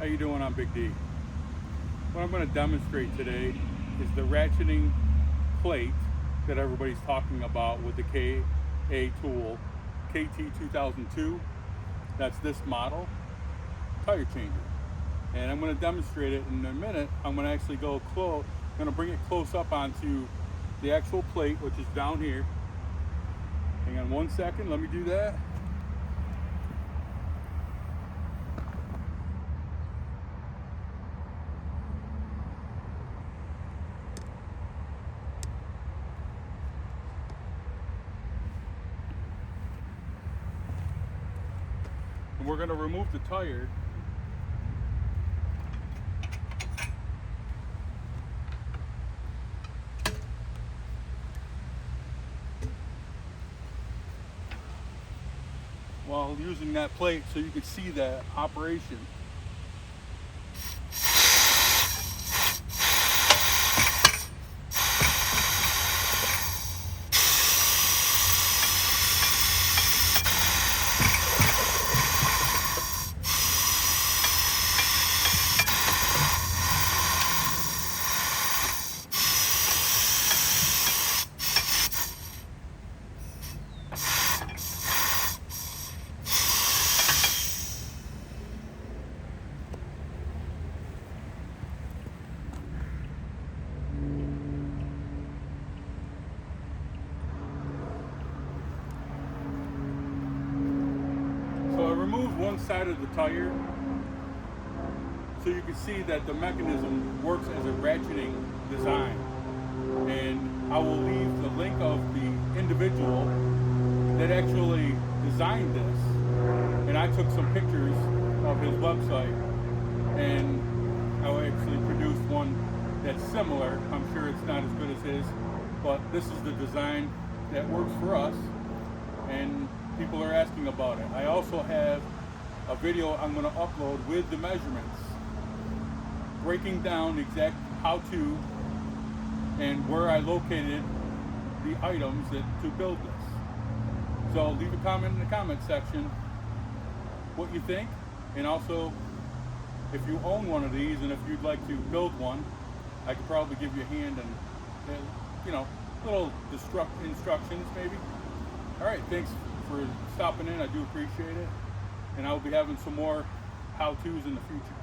you doing? I'm Big D. What I'm going to demonstrate today is the ratcheting plate that everybody's talking about with the KATOOL KT-2002. That's this model tire changer. And I'm going to demonstrate it in a minute. I'm going to actually go close. I'm going to bring it close up onto the actual plate, which is down here. Hang on 1 second. Let me do that. And we're going to remove the tire. While using that plate so you can see that operation. So I removed one side of the tire so you can see that the mechanism works as a ratcheting design. And I will leave the link of the individual that actually designed this. And I took some pictures of his website, and I actually produced one that's similar. I'm sure it's not as good as his, but this is the design that works for us, and people are asking about it. I also have a video I'm going to upload with the measurements, breaking down the exact how-to and where I located the items to build this. So leave a comment in the comment section what you think, and also if you own one of these and if you'd like to build one, I could probably give you a hand and you know, little instructions maybe. All right, thanks for stopping in. I do appreciate it, and I'll be having some more how-tos in the future.